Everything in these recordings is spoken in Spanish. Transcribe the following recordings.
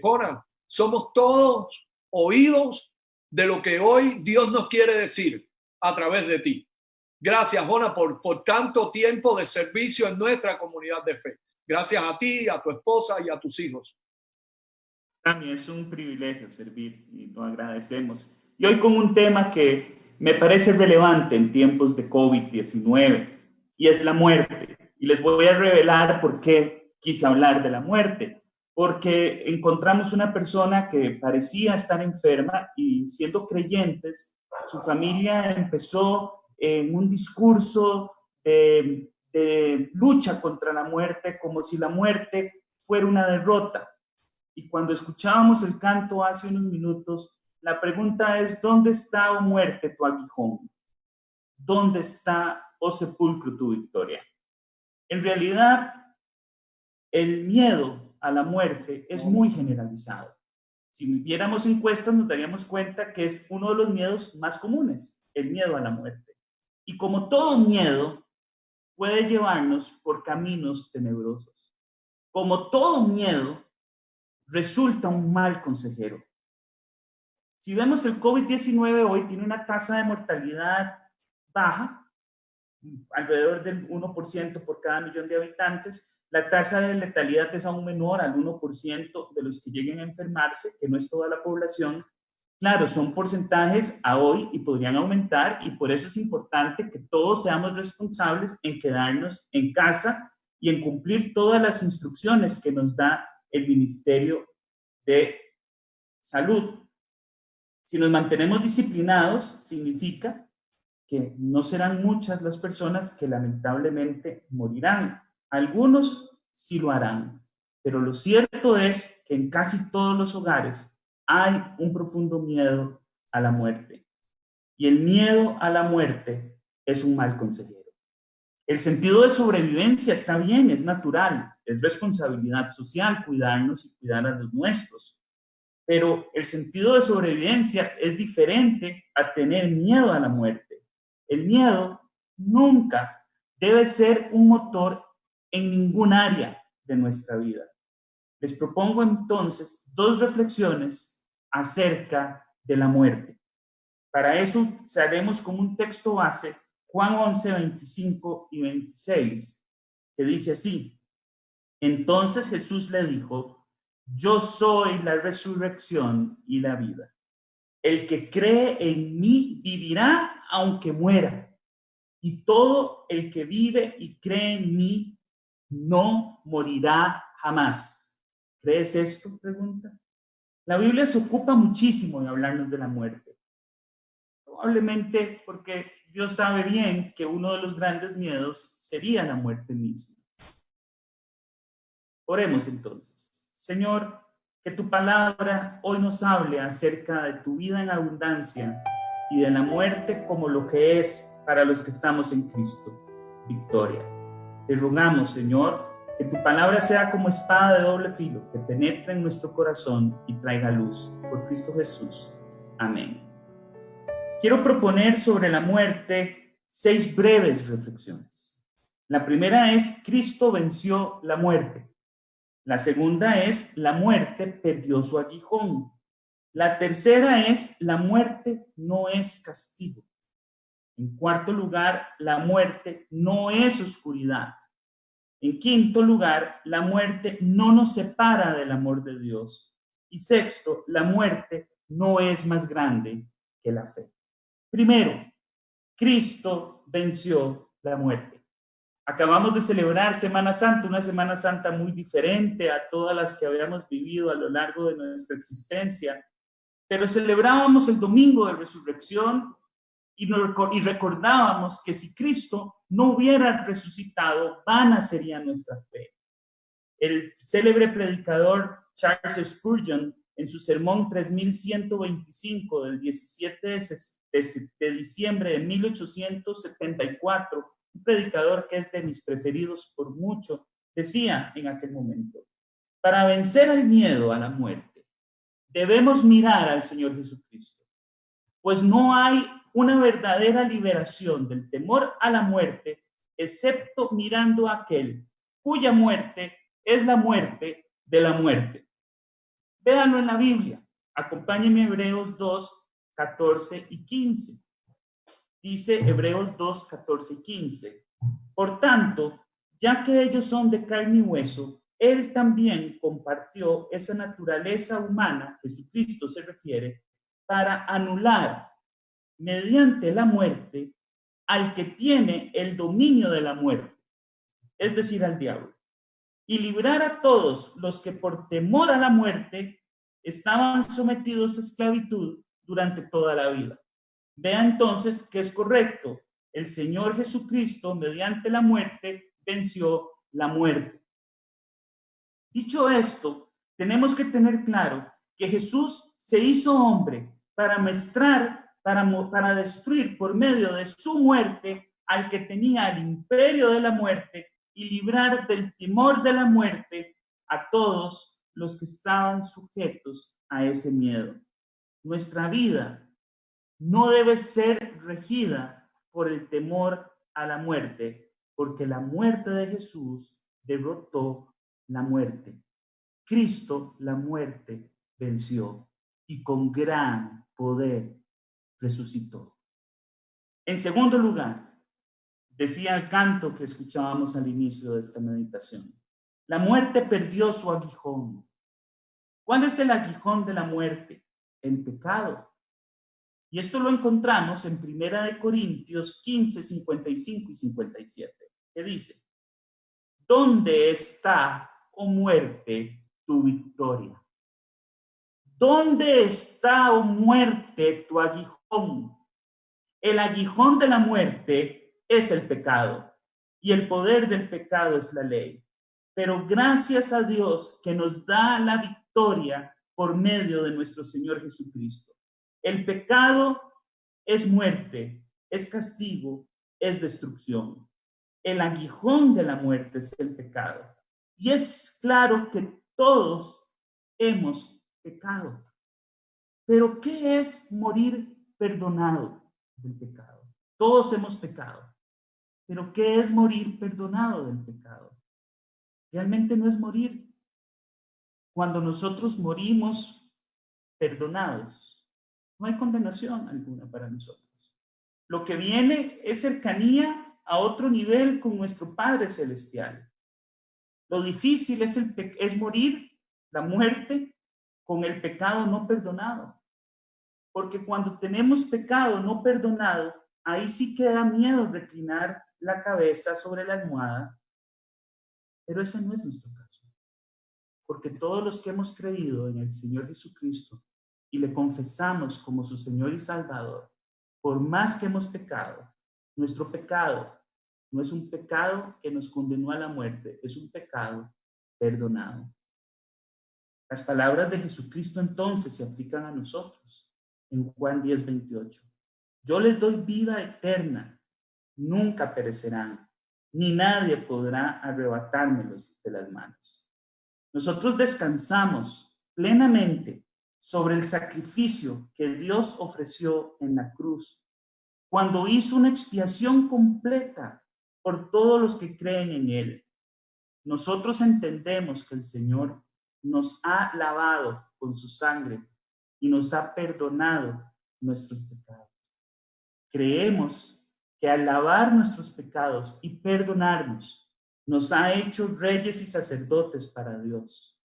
Jonah, somos todos oídos de lo que hoy Dios nos quiere decir a través de ti. Gracias, Jonah, por tanto tiempo de servicio en nuestra comunidad de fe. Gracias a ti, a tu esposa y a tus hijos. Para mí es un privilegio servir y lo agradecemos. Y hoy con un tema que me parece relevante en tiempos de COVID-19 y es la muerte. Y les voy a revelar por qué quise hablar de la muerte. Porque encontramos una persona que parecía estar enferma y siendo creyentes, su familia empezó en un discurso de lucha contra la muerte, como si la muerte fuera una derrota. Y cuando escuchábamos el canto hace unos minutos, la pregunta es, ¿dónde está, oh muerte, tu aguijón? ¿Dónde está, oh sepulcro, tu victoria? En realidad, el miedo a la muerte es muy generalizado. Si viéramos encuestas, nos daríamos cuenta que es uno de los miedos más comunes, el miedo a la muerte. Y como todo miedo, puede llevarnos por caminos tenebrosos. Como todo miedo, resulta un mal consejero. Si vemos el COVID-19 hoy, tiene una tasa de mortalidad baja, alrededor del 1% por cada millón de habitantes. La tasa de letalidad es aún menor al 1% de los que lleguen a enfermarse, que no es toda la población. Claro, son porcentajes a hoy y podrían aumentar, y por eso es importante que todos seamos responsables en quedarnos en casa y en cumplir todas las instrucciones que nos da el Ministerio de Salud. Si nos mantenemos disciplinados, significa que no serán muchas las personas que lamentablemente morirán. Algunos sí lo harán, pero lo cierto es que en casi todos los hogares hay un profundo miedo a la muerte. Y el miedo a la muerte es un mal consejero. El sentido de sobrevivencia está bien, es natural, es responsabilidad social cuidarnos y cuidar a los nuestros. Pero el sentido de sobrevivencia es diferente a tener miedo a la muerte. El miedo nunca debe ser un motor en ningún área de nuestra vida. Les propongo entonces 2 reflexiones acerca de la muerte. Para eso usaremos como un texto base Juan 11, 25 y 26, que dice así: entonces Jesús le dijo, yo soy la resurrección y la vida. El que cree en mí vivirá aunque muera. Y todo el que vive y cree en mí no morirá jamás. ¿Crees esto? Pregunta. La Biblia se ocupa muchísimo de hablarnos de la muerte. Probablemente porque Dios sabe bien que uno de los grandes miedos sería la muerte misma. Oremos entonces. Señor, que tu palabra hoy nos hable acerca de tu vida en abundancia y de la muerte como lo que es para los que estamos en Cristo, victoria. Te rogamos, Señor, que tu palabra sea como espada de doble filo, que penetre en nuestro corazón y traiga luz. Por Cristo Jesús. Amén. Quiero proponer sobre la muerte 6 breves reflexiones. La primera es: Cristo venció la muerte. La segunda es: la muerte perdió su aguijón. La tercera es: la muerte no es castigo. En cuarto lugar, la muerte no es oscuridad. En quinto lugar, la muerte no nos separa del amor de Dios. Y sexto, la muerte no es más grande que la fe. Primero, Cristo venció la muerte. Acabamos de celebrar Semana Santa, una Semana Santa muy diferente a todas las que habíamos vivido a lo largo de nuestra existencia, pero celebrábamos el domingo de resurrección y recordábamos que si Cristo no hubiera resucitado, vana sería nuestra fe. El célebre predicador Charles Spurgeon, en su sermón 3125 del 17 de diciembre de 1874, un predicador que es de mis preferidos por mucho, decía en aquel momento: para vencer el miedo a la muerte, debemos mirar al Señor Jesucristo, pues no hay una verdadera liberación del temor a la muerte, excepto mirando a aquel cuya muerte es la muerte de la muerte. Véanlo en la Biblia. Acompáñenme a Hebreos 2, 14 y 15. Dice Hebreos 2, 14 y 15. Por tanto, ya que ellos son de carne y hueso, él también compartió esa naturaleza humana, Jesucristo se refiere, para anular mediante la muerte al que tiene el dominio de la muerte, es decir, al diablo, y librar a todos los que por temor a la muerte estaban sometidos a esclavitud durante toda la vida. Vea entonces que es correcto. El Señor Jesucristo, mediante la muerte, venció la muerte. Dicho esto, tenemos que tener claro que Jesús se hizo hombre para para destruir por medio de su muerte al que tenía el imperio de la muerte y librar del temor de la muerte a todos los que estaban sujetos a ese miedo. Nuestra vida no debe ser regida por el temor a la muerte, porque la muerte de Jesús derrotó la muerte. Cristo la muerte venció y con gran poder resucitó. En segundo lugar, decía el canto que escuchábamos al inicio de esta meditación, la muerte perdió su aguijón. ¿Cuál es el aguijón de la muerte? El pecado. Y esto lo encontramos en 1 Corintios 15, 55 y 57, que dice, ¿dónde está, oh muerte, tu victoria? ¿Dónde está, oh muerte, tu aguijón? El aguijón de la muerte es el pecado, y el poder del pecado es la ley. Pero gracias a Dios que nos da la victoria por medio de nuestro Señor Jesucristo. El pecado es muerte, es castigo, es destrucción. El aguijón de la muerte es el pecado. Y es claro que todos hemos pecado. Pero ¿qué es morir perdonado del pecado? Todos hemos pecado. Pero ¿qué es morir perdonado del pecado? Realmente no es morir. Cuando nosotros morimos perdonados, no hay condenación alguna para nosotros. Lo que viene es cercanía a otro nivel con nuestro Padre Celestial. Lo difícil es morir, la muerte, con el pecado no perdonado. Porque cuando tenemos pecado no perdonado, ahí sí que da miedo reclinar la cabeza sobre la almohada. Pero ese no es nuestro caso. Porque todos los que hemos creído en el Señor Jesucristo y le confesamos como su Señor y Salvador, por más que hemos pecado, nuestro pecado no es un pecado que nos condenó a la muerte, es un pecado perdonado. Las palabras de Jesucristo entonces se aplican a nosotros en Juan 10, 28. Yo les doy vida eterna, nunca perecerán, ni nadie podrá arrebatármelos de las manos. Nosotros descansamos plenamente sobre el sacrificio que Dios ofreció en la cruz, cuando hizo una expiación completa por todos los que creen en Él. Nosotros entendemos que el Señor nos ha lavado con su sangre y nos ha perdonado nuestros pecados. Creemos que al lavar nuestros pecados y perdonarnos, nos ha hecho reyes y sacerdotes para Dios.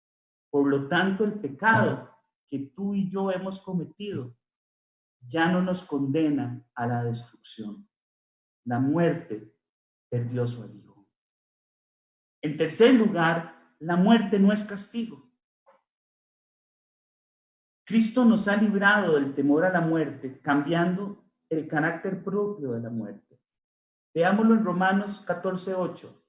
Por lo tanto, el pecado que tú y yo hemos cometido ya no nos condena a la destrucción. La muerte perdió su aguijón. En tercer lugar, la muerte no es castigo. Cristo nos ha librado del temor a la muerte, cambiando el carácter propio de la muerte. Veámoslo en Romanos 14:8.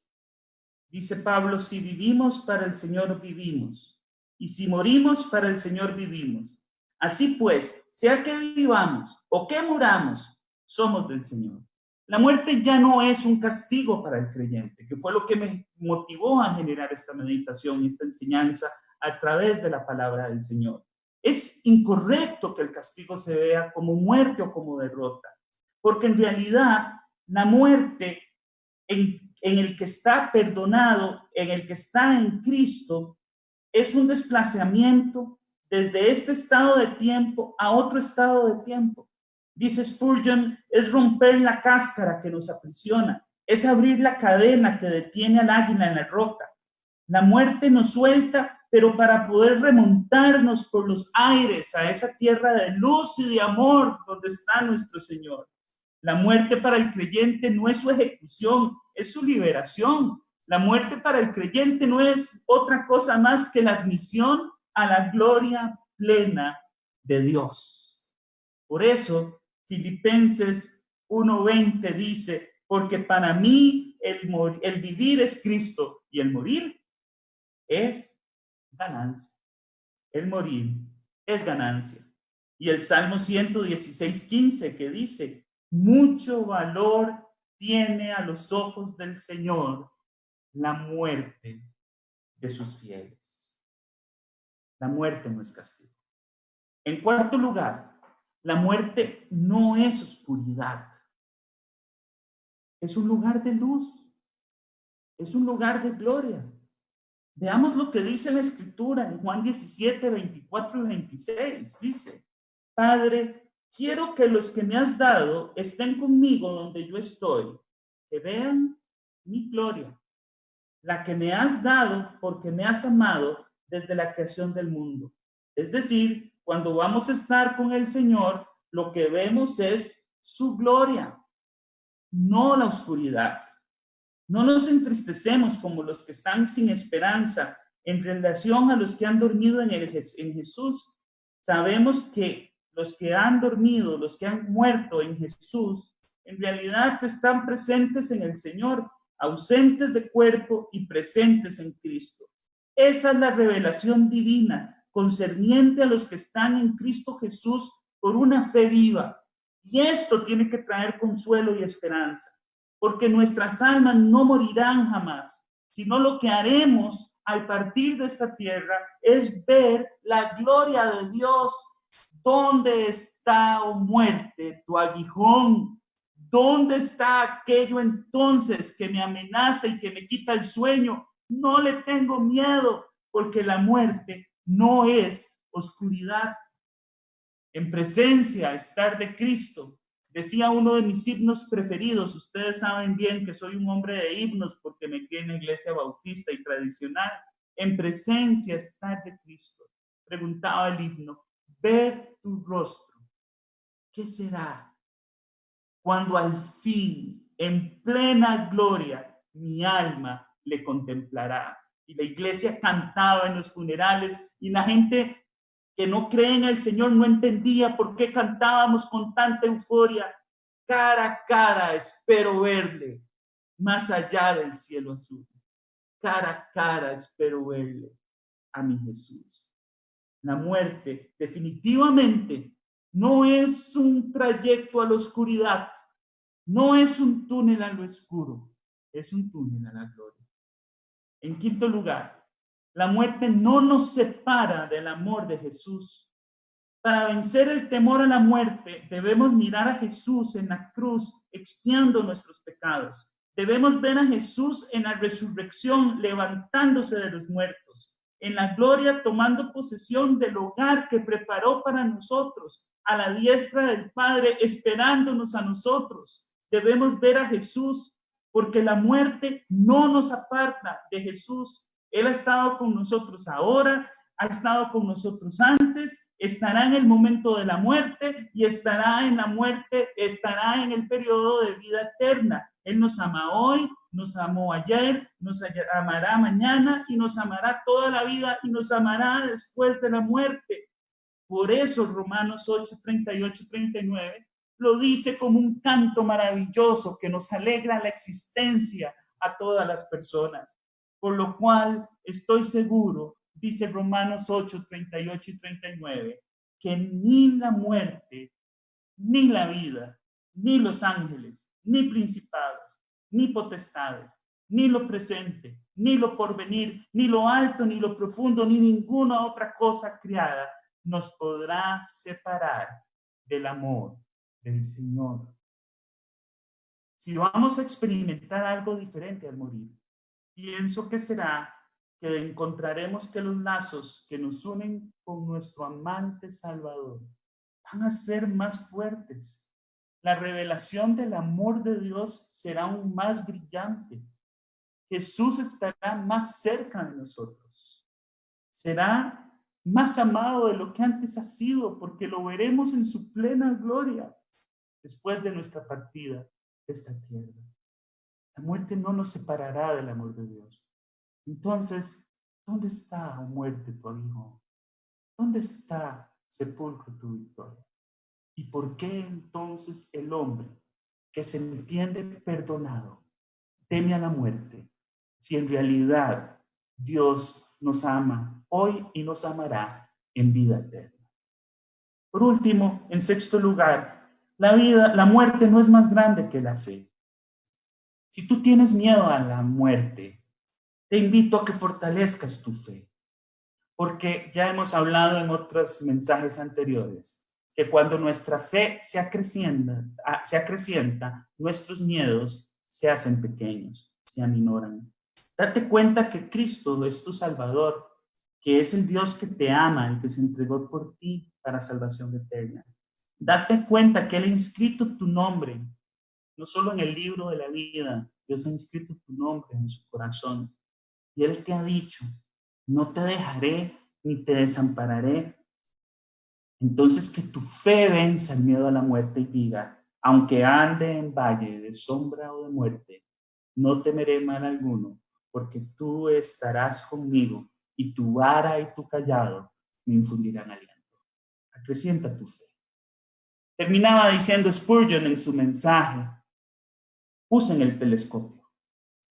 Dice Pablo, si vivimos para el Señor vivimos, y si morimos para el Señor vivimos. Así pues, sea que vivamos o que muramos, somos del Señor. La muerte ya no es un castigo para el creyente, que fue lo que me motivó a generar esta meditación y esta enseñanza a través de la palabra del Señor. Es incorrecto que el castigo se vea como muerte o como derrota, porque en realidad la muerte en el que está perdonado, en el que está en Cristo, es un desplazamiento desde este estado de tiempo a otro estado de tiempo. Dice Spurgeon, es romper la cáscara que nos aprisiona, es abrir la cadena que detiene al águila en la roca. La muerte nos suelta, pero para poder remontarnos por los aires a esa tierra de luz y de amor donde está nuestro Señor. La muerte para el creyente no es su ejecución, es su liberación. La muerte para el creyente no es otra cosa más que la admisión a la gloria plena de Dios. Por eso, Filipenses 1:20 dice, porque para mí el vivir es Cristo y el morir es ganancia. El morir es ganancia. Y el Salmo 116:15 que dice, mucho valor tiene a los ojos del Señor la muerte de sus fieles. La muerte no es castigo. En cuarto lugar, la muerte no es oscuridad. Es un lugar de luz. Es un lugar de gloria. Veamos lo que dice la Escritura en Juan 17, 24 y 26. Dice, Padre, quiero que los que me has dado estén conmigo donde yo estoy, que vean mi gloria, la que me has dado porque me has amado desde la creación del mundo. Es decir, cuando vamos a estar con el Señor, lo que vemos es su gloria, no la oscuridad. No nos entristecemos como los que están sin esperanza en relación a los que han dormido en Jesús. Sabemos que los que han dormido, los que han muerto en Jesús, en realidad están presentes en el Señor, ausentes de cuerpo y presentes en Cristo. Esa es la revelación divina concerniente a los que están en Cristo Jesús por una fe viva. Y esto tiene que traer consuelo y esperanza, porque nuestras almas no morirán jamás, sino lo que haremos al partir de esta tierra es ver la gloria de Dios. ¿Dónde está, oh muerte, tu aguijón? ¿Dónde está aquello entonces que me amenaza y que me quita el sueño? No le tengo miedo, porque la muerte no es oscuridad. En presencia, estar de Cristo. Decía uno de mis himnos preferidos, ustedes saben bien que soy un hombre de himnos porque me crié en la iglesia bautista y tradicional. En presencia, estar de Cristo. Preguntaba el himno, ver tu rostro, ¿qué será? Cuando al fin, en plena gloria, mi alma le contemplará. Y la iglesia cantaba en los funerales y la gente que no cree en el Señor no entendía por qué cantábamos con tanta euforia. Cara a cara espero verle, más allá del cielo azul. Cara a cara espero verle a mi Jesús. La muerte definitivamente no es un trayecto a la oscuridad, no es un túnel a lo oscuro, es un túnel a la gloria. En quinto lugar, la muerte no nos separa del amor de Jesús. Para vencer el temor a la muerte, debemos mirar a Jesús en la cruz, expiando nuestros pecados. Debemos ver a Jesús en la resurrección, levantándose de los muertos, en la gloria tomando posesión del hogar que preparó para nosotros, a la diestra del Padre, esperándonos a nosotros. Debemos ver a Jesús, porque la muerte no nos aparta de Jesús. Él ha estado con nosotros ahora, ha estado con nosotros antes, estará en el momento de la muerte y estará en la muerte, estará en el periodo de vida eterna. Él nos ama hoy, nos amó ayer, nos amará mañana y nos amará toda la vida y nos amará después de la muerte. Por eso Romanos 8, 38, 39 lo dice como un canto maravilloso que nos alegra la existencia a todas las personas. Por lo cual estoy seguro, dice Romanos 8, 38 y 39, que ni la muerte, ni la vida, ni los ángeles, ni principados, ni potestades, ni lo presente, ni lo porvenir, ni lo alto, ni lo profundo, ni ninguna otra cosa creada nos podrá separar del amor del Señor. Si vamos a experimentar algo diferente al morir, pienso que será que encontraremos que los lazos que nos unen con nuestro amante Salvador van a ser más fuertes. La revelación del amor de Dios será aún más brillante. Jesús estará más cerca de nosotros. Será más amado de lo que antes ha sido, porque lo veremos en su plena gloria después de nuestra partida de esta tierra. La muerte no nos separará del amor de Dios. Entonces, ¿dónde está, oh muerte, tu aguijón? ¿Dónde está, sepulcro, tu victoria? ¿Y por qué entonces el hombre que se entiende perdonado teme a la muerte, si en realidad Dios nos ama hoy y nos amará en vida eterna? Por último, en sexto lugar, la muerte no es más grande que la fe. Si tú tienes miedo a la muerte, te invito a que fortalezcas tu fe, porque ya hemos hablado en otros mensajes anteriores que cuando nuestra fe se acrecienta, nuestros miedos se hacen pequeños, se aminoran. Date cuenta que Cristo es tu Salvador, que es el Dios que te ama, el que se entregó por ti para salvación eterna. Date cuenta que Él ha inscrito tu nombre, no solo en el libro de la vida, Dios ha inscrito tu nombre en su corazón. Y Él te ha dicho, no te dejaré ni te desampararé. Entonces que tu fe venza el miedo a la muerte y diga, aunque ande en valle de sombra o de muerte, no temeré mal alguno, porque tú estarás conmigo y tu vara y tu callado me infundirán aliento. Acrecienta tu fe. Terminaba diciendo Spurgeon en su mensaje, usen el telescopio.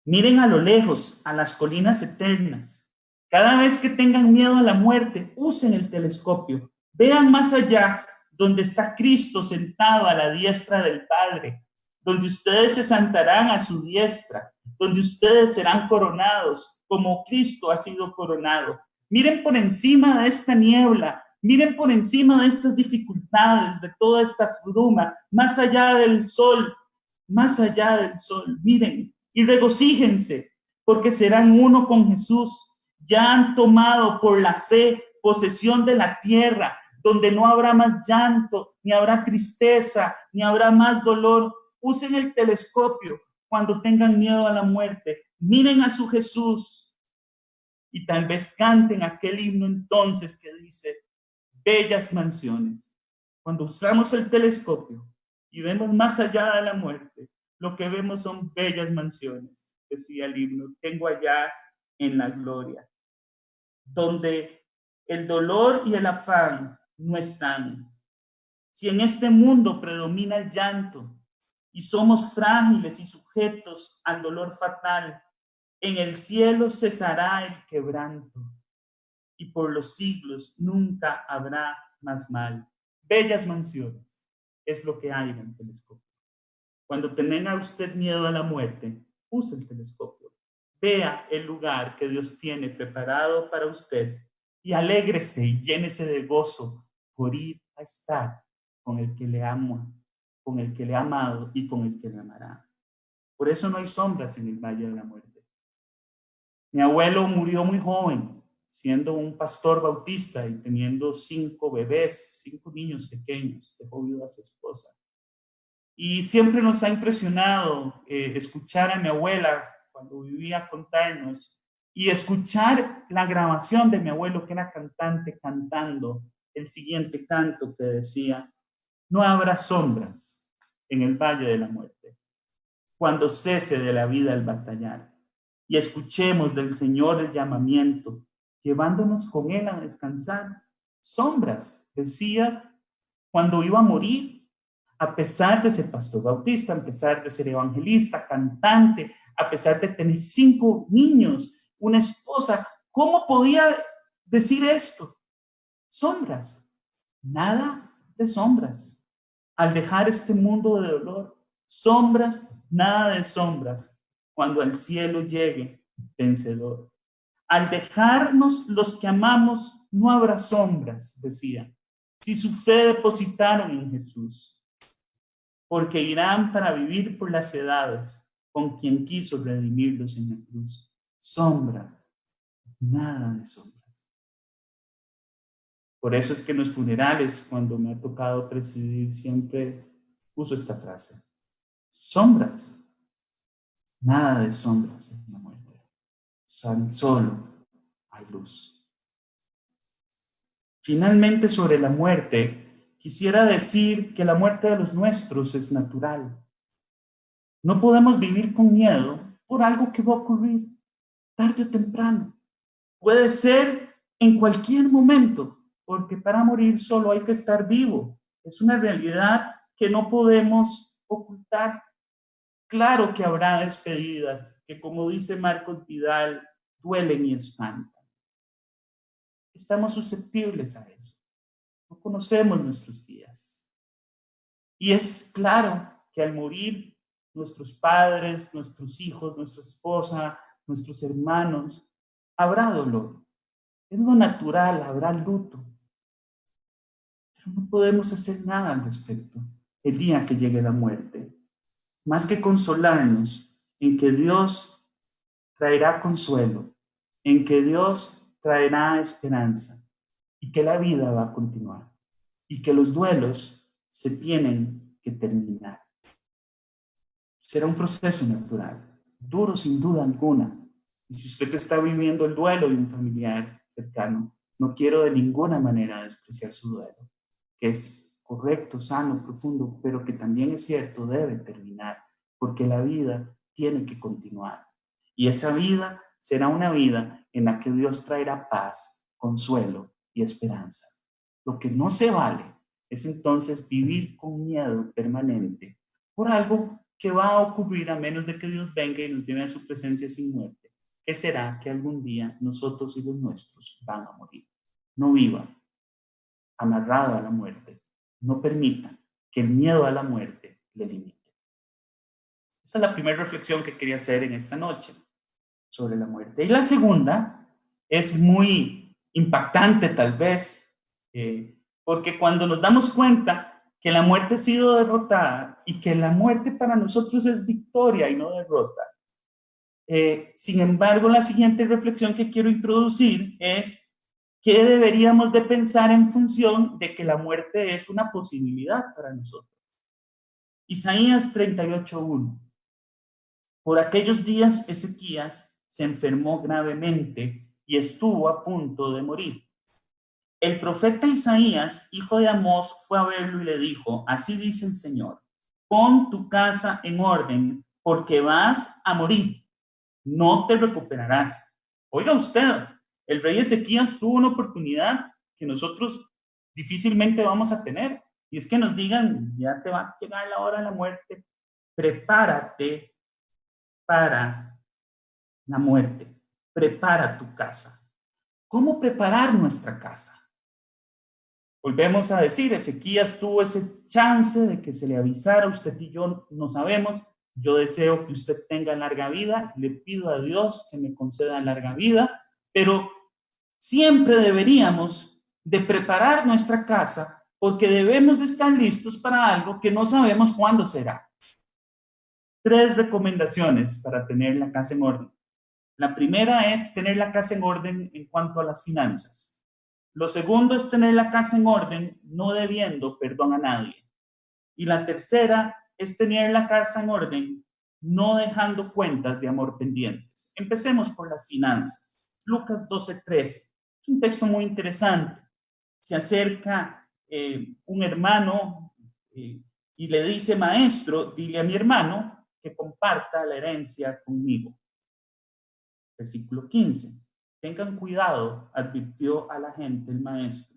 Miren a lo lejos, a las colinas eternas. Cada vez que tengan miedo a la muerte, usen el telescopio. Vean más allá, donde está Cristo sentado a la diestra del Padre, donde ustedes se sentarán a su diestra, donde ustedes serán coronados, como Cristo ha sido coronado. Miren por encima de esta niebla, miren por encima de estas dificultades, de toda esta bruma, más allá del sol, miren. Y regocíjense, porque serán uno con Jesús. Ya han tomado por la fe posesión de la tierra, donde no habrá más llanto, ni habrá tristeza, ni habrá más dolor. Usen el telescopio cuando tengan miedo a la muerte. Miren a su Jesús y tal vez canten aquel himno entonces que dice, bellas mansiones. Cuando usamos el telescopio y vemos más allá de la muerte, lo que vemos son bellas mansiones, decía el himno, tengo allá en la gloria, donde el dolor y el afán no están. Si en este mundo predomina el llanto y somos frágiles y sujetos al dolor fatal, en el cielo cesará el quebranto y por los siglos nunca habrá más mal. Bellas mansiones es lo que hay en el telescopio. Cuando tenga usted miedo a la muerte, use el telescopio. Vea el lugar que Dios tiene preparado para usted y alégrese y llénese de gozo por ir a estar con el que le ama, con el que le ha amado y con el que le amará. Por eso no hay sombras en el valle de la muerte. Mi abuelo murió muy joven, siendo un pastor bautista y teniendo 5 bebés, 5 niños pequeños, dejó viuda a su esposa. Y siempre nos ha impresionado escuchar a mi abuela cuando vivía contarnos y escuchar la grabación de mi abuelo, que era cantante, cantando el siguiente canto que decía, no habrá sombras en el valle de la muerte, cuando cese de la vida el batallar y escuchemos del Señor el llamamiento, llevándonos con Él a descansar. Sombras, decía, cuando iba a morir, a pesar de ser pastor bautista, a pesar de ser evangelista, cantante, a pesar de tener 5 niños, una esposa, ¿cómo podía decir esto? Sombras, nada de sombras. Al dejar este mundo de dolor, sombras, nada de sombras, cuando al cielo llegue vencedor. Al dejarnos los que amamos, no habrá sombras, decía, si su fe depositaron en Jesús. Porque irán para vivir por las edades con quien quiso redimirlos en la cruz. Sombras, nada de sombras. Por eso es que en los funerales, cuando me ha tocado presidir, siempre uso esta frase: sombras, nada de sombras en la muerte. Solo hay luz. Finalmente, sobre la muerte, quisiera decir que la muerte de los nuestros es natural. No podemos vivir con miedo por algo que va a ocurrir tarde o temprano. Puede ser en cualquier momento, porque para morir solo hay que estar vivo. Es una realidad que no podemos ocultar. Claro que habrá despedidas que, como dice Marcos Vidal, duelen y espantan. Estamos susceptibles a eso. No conocemos nuestros días. Y es claro que al morir nuestros padres, nuestros hijos, nuestra esposa, nuestros hermanos, habrá dolor. Es lo natural, habrá luto. Pero no podemos hacer nada al respecto el día que llegue la muerte. Más que consolarnos en que Dios traerá consuelo, en que Dios traerá esperanza y que la vida va a continuar y que los duelos se tienen que terminar. Será un proceso natural, duro sin duda alguna. Y si usted está viviendo el duelo de un familiar cercano, no quiero de ninguna manera despreciar su duelo, que es correcto, sano, profundo, pero que también es cierto, debe terminar, porque la vida tiene que continuar. Y esa vida será una vida en la que Dios traerá paz, consuelo y esperanza. Lo que no se vale es entonces vivir con miedo permanente por algo que va a ocurrir a menos de que Dios venga y nos lleve a su presencia sin muerte, que será que algún día nosotros y los nuestros van a morir. No viva amarrado a la muerte. No permita que el miedo a la muerte le limite. Esa es la primera reflexión que quería hacer en esta noche sobre la muerte. Y la segunda es muy impactante tal vez, porque cuando nos damos cuenta que la muerte ha sido derrotada y que la muerte para nosotros es victoria y no derrota. Sin embargo, la siguiente reflexión que quiero introducir es ¿qué deberíamos de pensar en función de que la muerte es una posibilidad para nosotros? Isaías 38:1. Por aquellos días Ezequías se enfermó gravemente y estuvo a punto de morir. El profeta Isaías, hijo de Amós, fue a verlo y le dijo: así dice el Señor, pon tu casa en orden, porque vas a morir, no te recuperarás. Oiga usted, el rey Ezequías tuvo una oportunidad que nosotros difícilmente vamos a tener, y es que nos digan: ya te va a llegar la hora de la muerte, prepárate para la muerte, prepara tu casa. ¿Cómo preparar nuestra casa? Volvemos a decir, Ezequías tuvo ese chance de que se le avisara. Usted y yo no sabemos. Yo deseo que usted tenga larga vida. Le pido a Dios que me conceda larga vida. Pero siempre deberíamos de preparar nuestra casa porque debemos de estar listos para algo que no sabemos cuándo será. 3 recomendaciones para tener la casa en orden. La primera es tener la casa en orden en cuanto a las finanzas. Lo segundo es tener la casa en orden, no debiendo perdón a nadie. Y la tercera es tener la casa en orden, no dejando cuentas de amor pendientes. Empecemos por las finanzas. Lucas 12:13. Es un texto muy interesante. Se acerca un hermano y le dice: maestro, dile a mi hermano que comparta la herencia conmigo. Versículo 15. Tengan cuidado, advirtió a la gente el maestro.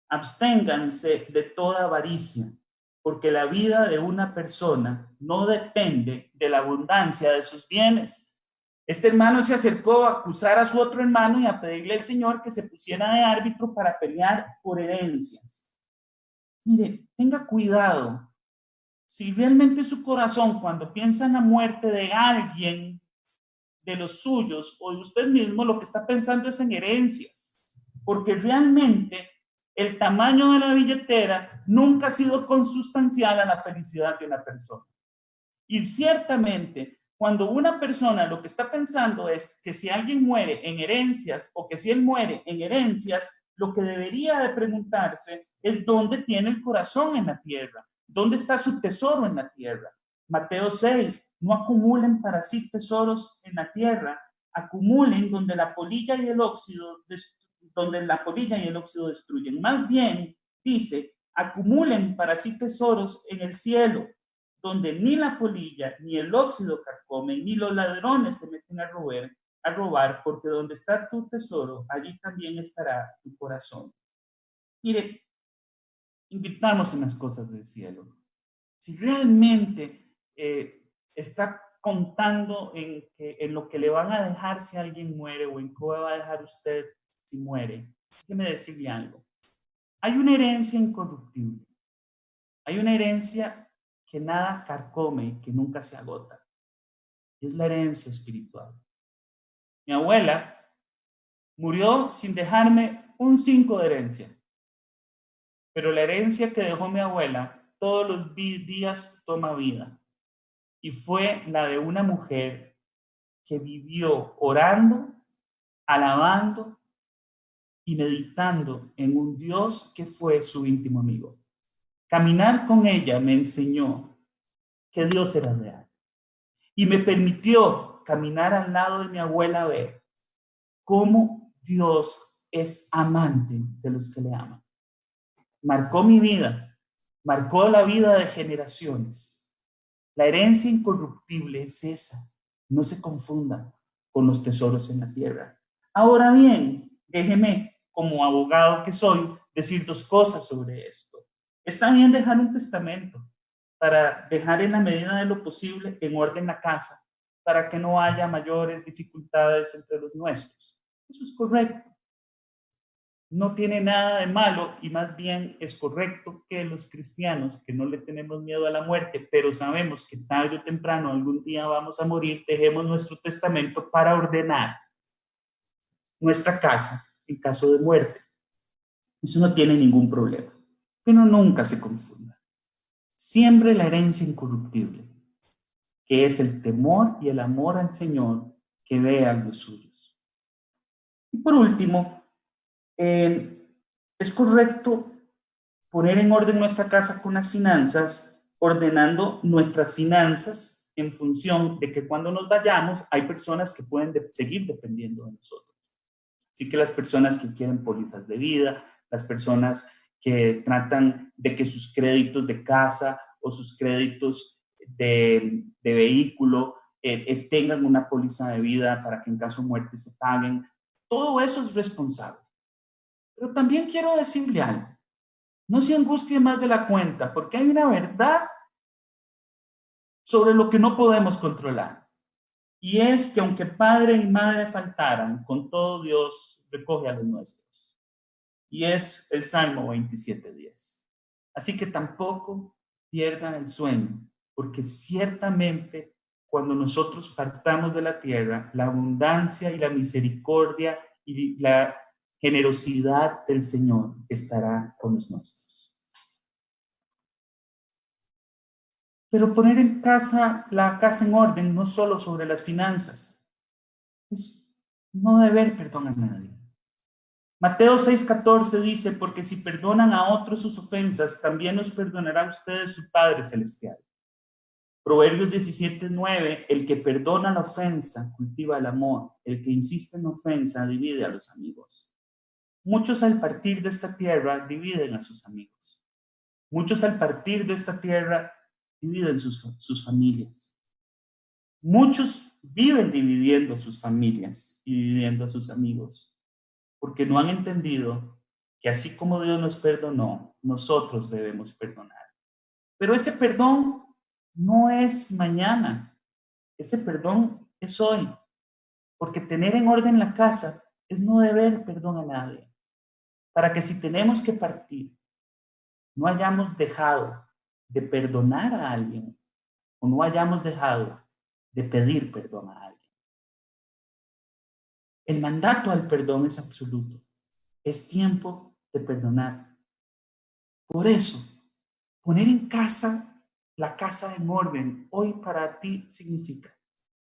Absténganse de toda avaricia, porque la vida de una persona no depende de la abundancia de sus bienes. Este hermano se acercó a acusar a su otro hermano y a pedirle al Señor que se pusiera de árbitro para pelear por herencias. Mire, tenga cuidado. Si realmente su corazón, cuando piensa en la muerte de alguien, de los suyos o de usted mismo, lo que está pensando es en herencias, porque realmente el tamaño de la billetera nunca ha sido consustancial a la felicidad de una persona. Y ciertamente, cuando una persona lo que está pensando es que si alguien muere en herencias o que si él muere en herencias, lo que debería de preguntarse es dónde tiene el corazón en la tierra, dónde está su tesoro en la tierra. Mateo 6, no acumulen para sí tesoros en la tierra, acumulen donde la polilla y el óxido destruyen. Más bien, dice, acumulen para sí tesoros en el cielo, donde ni la polilla ni el óxido carcomen, ni los ladrones se meten a robar, porque donde está tu tesoro, allí también estará tu corazón. Mire, invirtamos en las cosas del cielo. Si realmente está contando en lo que le van a dejar si alguien muere o en qué va a dejar usted si muere, déjeme decirle algo. Hay una herencia incorruptible. Hay una herencia que nada carcome, que nunca se agota. Es la herencia espiritual. Mi abuela murió sin dejarme un 5 de herencia. Pero la herencia que dejó mi abuela todos los días toma vida. Y fue la de una mujer que vivió orando, alabando y meditando en un Dios que fue su íntimo amigo. Caminar con ella me enseñó que Dios era real. Y me permitió caminar al lado de mi abuela a ver cómo Dios es amante de los que le aman. Marcó mi vida, marcó la vida de generaciones. La herencia incorruptible es esa. No se confunda con los tesoros en la tierra. Ahora bien, déjeme, como abogado que soy, decir 2 cosas sobre esto. Está bien dejar un testamento para dejar en la medida de lo posible en orden la casa, para que no haya mayores dificultades entre los nuestros. Eso es correcto. No tiene nada de malo y más bien es correcto que los cristianos que no le tenemos miedo a la muerte, pero sabemos que tarde o temprano algún día vamos a morir, dejemos nuestro testamento para ordenar nuestra casa en caso de muerte. Eso no tiene ningún problema, pero nunca se confunda. Siempre la herencia incorruptible, que es el temor y el amor al Señor que vean los suyos. Y por último, es correcto poner en orden nuestra casa con las finanzas, ordenando nuestras finanzas en función de que cuando nos vayamos hay personas que pueden seguir dependiendo de nosotros. Así que las personas que quieren pólizas de vida, las personas que tratan de que sus créditos de casa o sus créditos de vehículo tengan una póliza de vida para que en caso de muerte se paguen. Todo eso es responsable. Pero también quiero decirle algo. No se angustie más de la cuenta, porque hay una verdad sobre lo que no podemos controlar. Y es que aunque padre y madre faltaran, con todo Dios recoge a los nuestros. Y es el Salmo 27:10. Así que tampoco pierdan el sueño, porque ciertamente cuando nosotros partamos de la tierra, la abundancia y la misericordia y la generosidad del Señor estará con los nuestros. Pero poner la casa en orden no solo sobre las finanzas, es no deber perdón a nadie. Mateo 6:14 dice, porque si perdonan a otros sus ofensas, también nos perdonará a ustedes su Padre Celestial. Proverbios 17:9, el que perdona la ofensa cultiva el amor, el que insiste en ofensa divide a los amigos. Muchos al partir de esta tierra dividen a sus amigos. Muchos al partir de esta tierra dividen sus familias. Muchos viven dividiendo sus familias y dividiendo a sus amigos, porque no han entendido que así como Dios nos perdonó, nosotros debemos perdonar. Pero ese perdón no es mañana, ese perdón es hoy, porque tener en orden la casa es no deber perdón a nadie, para que si tenemos que partir, no hayamos dejado de perdonar a alguien o no hayamos dejado de pedir perdón a alguien. El mandato al perdón es absoluto. Es tiempo de perdonar. Por eso, poner en casa, la casa en orden, hoy para ti significa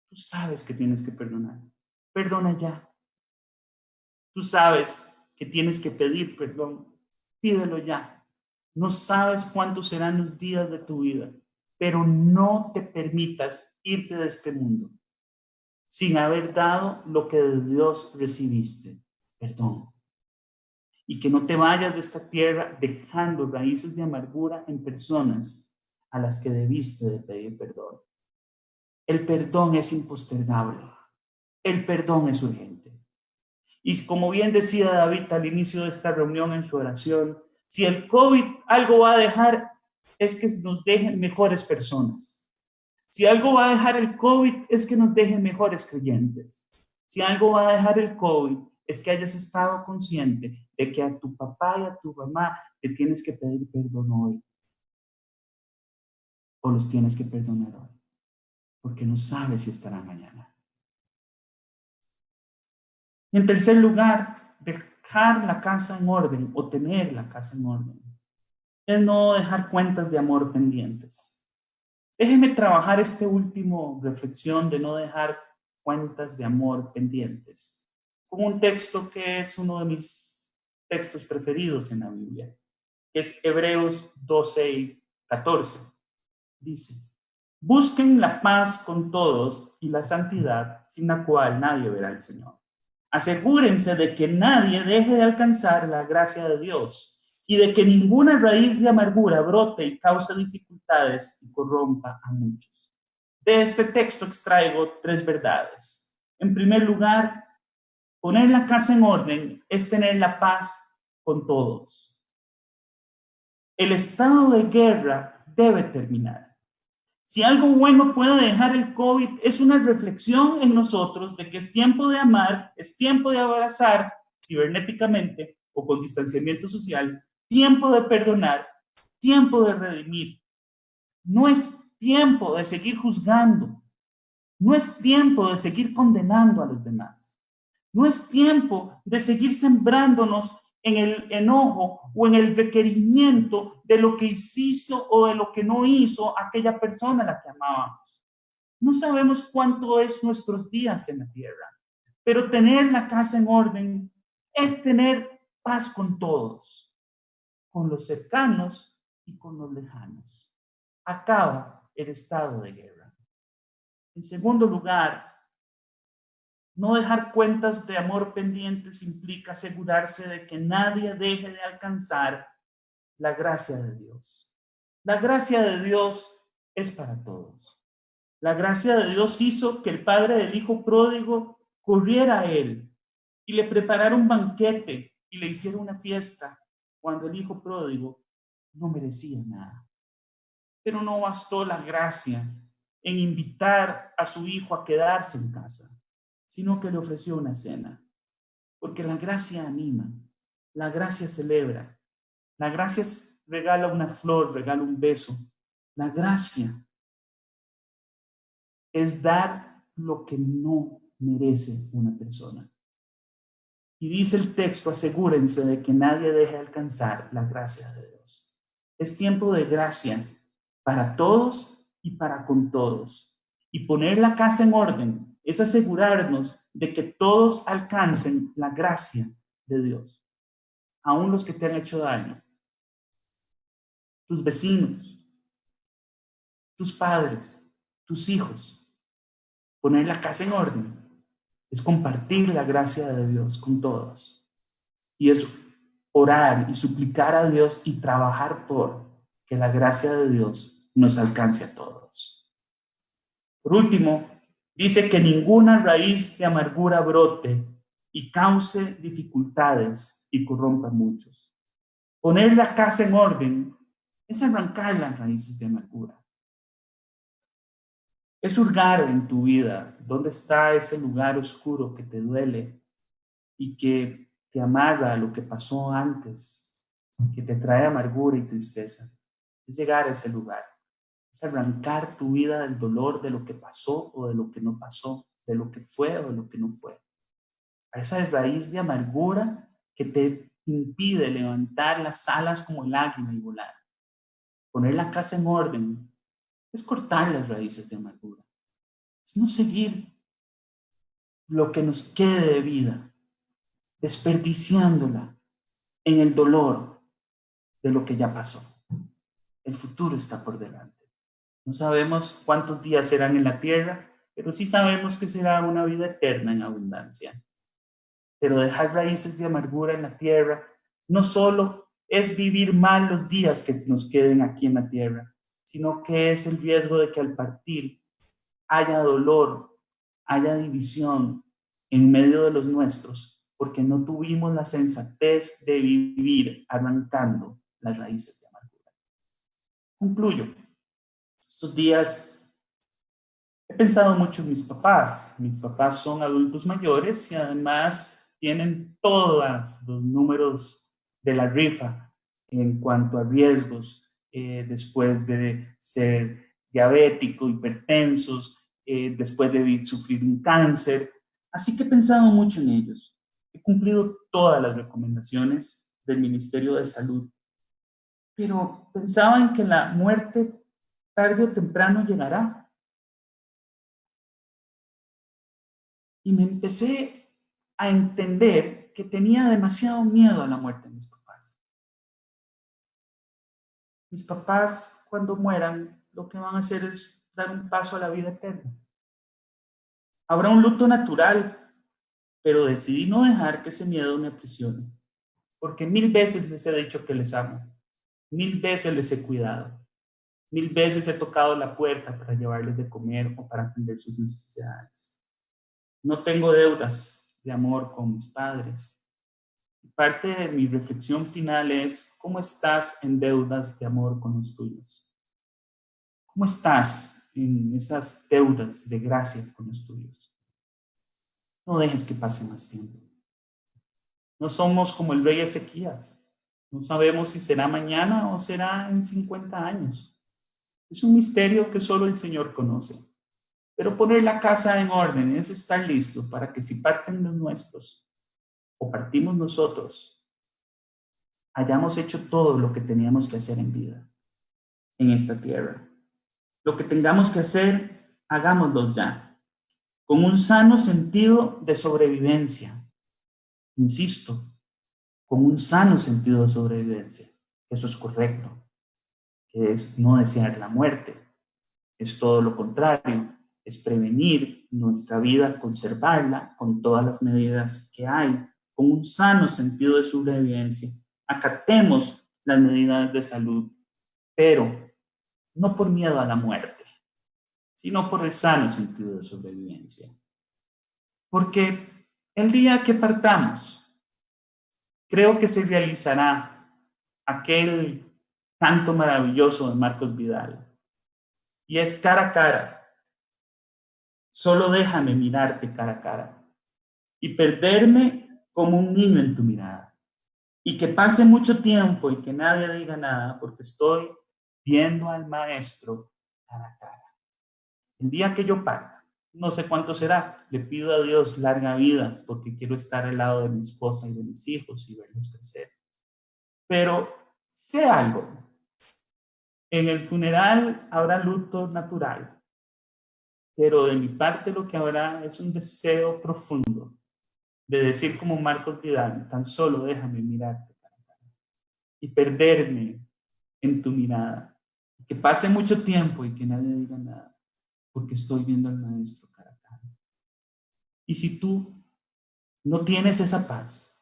Tú sabes que tienes que perdonar. Perdona ya. Tú sabes que tienes que pedir perdón. Pídelo ya. No sabes cuántos serán los días de tu vida, pero no te permitas irte de este mundo sin haber dado lo que de Dios recibiste, perdón. Y que no te vayas de esta tierra dejando raíces de amargura en personas a las que debiste de pedir perdón. El perdón es impostergable. El perdón es urgente. Y como bien decía David al inicio de esta reunión en su oración, si el COVID algo va a dejar, es que nos dejen mejores personas. Si algo va a dejar el COVID, es que nos dejen mejores creyentes. Si algo va a dejar el COVID, es que hayas estado consciente de que a tu papá y a tu mamá le tienes que pedir perdón hoy. O los tienes que perdonar hoy. Porque no sabes si estará mañana. En tercer lugar, dejar la casa en orden o tener la casa en orden es no dejar cuentas de amor pendientes. Déjeme trabajar este último reflexión de no dejar cuentas de amor pendientes con un texto que es uno de mis textos preferidos en la Biblia, que es Hebreos 12:14. Dice: busquen la paz con todos y la santidad, sin la cual nadie verá al Señor. Asegúrense de que nadie deje de alcanzar la gracia de Dios y de que ninguna raíz de amargura brote y cause dificultades y corrompa a muchos. De este texto extraigo 3 verdades. En primer lugar, poner la casa en orden es tener la paz con todos. El estado de guerra debe terminar. Si algo bueno puede dejar el COVID, es una reflexión en nosotros de que es tiempo de amar, es tiempo de abrazar cibernéticamente o con distanciamiento social, tiempo de perdonar, tiempo de redimir. No es tiempo de seguir juzgando, no es tiempo de seguir condenando a los demás, no es tiempo de seguir sembrándonos en el enojo o en el requerimiento de lo que hizo o de lo que no hizo aquella persona a la que amábamos. No sabemos cuánto es nuestros días en la tierra, pero tener la casa en orden es tener paz con todos, con los cercanos y con los lejanos. Acaba el estado de guerra. En segundo lugar, no dejar cuentas de amor pendientes implica asegurarse de que nadie deje de alcanzar la gracia de Dios. La gracia de Dios es para todos. La gracia de Dios hizo que el padre del hijo pródigo corriera a él y le preparara un banquete y le hiciera una fiesta cuando el hijo pródigo no merecía nada. Pero no bastó la gracia en invitar a su hijo a quedarse en casa, sino que le ofreció una cena. Porque la gracia anima, la gracia celebra, la gracia regala una flor, regala un beso. La gracia es dar lo que no merece una persona. Y dice el texto: asegúrense de que nadie deje de alcanzar la gracia de Dios. Es tiempo de gracia para todos y para con todos. Y poner la casa en orden es asegurarnos de que todos alcancen la gracia de Dios. Aún los que te han hecho daño. Tus vecinos, tus padres, tus hijos. Poner la casa en orden es compartir la gracia de Dios con todos. Y es orar y suplicar a Dios y trabajar por que la gracia de Dios nos alcance a todos. Por último, dice que ninguna raíz de amargura brote y cause dificultades y corrompa a muchos. Poner la casa en orden es arrancar las raíces de amargura. Es hurgar en tu vida dónde está ese lugar oscuro que te duele y que te amarra a lo que pasó antes, que te trae amargura y tristeza. Es llegar a ese lugar. Es arrancar tu vida del dolor de lo que pasó o de lo que no pasó, de lo que fue o de lo que no fue. A esa raíz de amargura que te impide levantar las alas como el águila y volar. Poner la casa en orden es cortar las raíces de amargura. es no seguir lo que nos quede de vida, desperdiciándola en el dolor de lo que ya pasó. El futuro está por delante. No sabemos cuántos días serán en la tierra, pero sí sabemos que será una vida eterna en abundancia. Pero dejar raíces de amargura en la tierra no solo es vivir mal los días que nos queden aquí en la tierra, sino que es el riesgo de que al partir haya dolor, haya división en medio de los nuestros, porque no tuvimos la sensatez de vivir arrancando las raíces de amargura. Concluyo. Estos días he pensado mucho en mis papás. Mis papás son adultos mayores y además tienen todos los números de la rifa en cuanto a riesgos después de ser diabético, hipertensos, después de sufrir un cáncer. Así que he pensado mucho en ellos. He cumplido todas las recomendaciones del Ministerio de Salud, pero pensaba en que la muerte tarde o temprano llegará. Y me empecé a entender que tenía demasiado miedo a la muerte de mis papás. Mis papás, cuando mueran, lo que van a hacer es dar un paso a la vida eterna. Habrá un luto natural, pero decidí no dejar que ese miedo me aprisione, porque 1000 veces les he dicho que les amo, 1000 veces les he cuidado, 1000 veces he tocado la puerta para llevarles de comer o para atender sus necesidades. No tengo deudas de amor con mis padres. Parte de mi reflexión final es: ¿cómo estás en deudas de amor con los tuyos? ¿Cómo estás en esas deudas de gracia con los tuyos? No dejes que pase más tiempo. No somos como el rey Ezequías. No sabemos si será mañana o será en 50 años. Es un misterio que solo el Señor conoce. Pero poner la casa en orden es estar listo para que si parten los nuestros o partimos nosotros, hayamos hecho todo lo que teníamos que hacer en vida, en esta tierra. Lo que tengamos que hacer, hagámoslo ya, con un sano sentido de sobrevivencia. Insisto, con un sano sentido de sobrevivencia. Eso es correcto, que es no desear la muerte. Es todo lo contrario, es prevenir nuestra vida, conservarla con todas las medidas que hay, con un sano sentido de sobrevivencia. Acatemos las medidas de salud, pero no por miedo a la muerte, sino por el sano sentido de sobrevivencia. Porque el día que partamos, creo que se realizará aquel canto maravilloso de Marcos Vidal, y es cara a cara. Solo déjame mirarte cara a cara y perderme como un niño en tu mirada. Y que pase mucho tiempo y que nadie diga nada, porque estoy viendo al maestro cara a cara. El día que yo parta, no sé cuánto será, le pido a Dios larga vida, porque quiero estar al lado de mi esposa y de mis hijos y verlos crecer. Pero sé algo, en el funeral habrá luto natural, pero de mi parte lo que habrá es un deseo profundo de decir como Marcos Vidal: tan solo déjame mirarte y perderme en tu mirada. Que pase mucho tiempo y que nadie diga nada, porque estoy viendo al maestro cara a cara. Y si tú no tienes esa paz,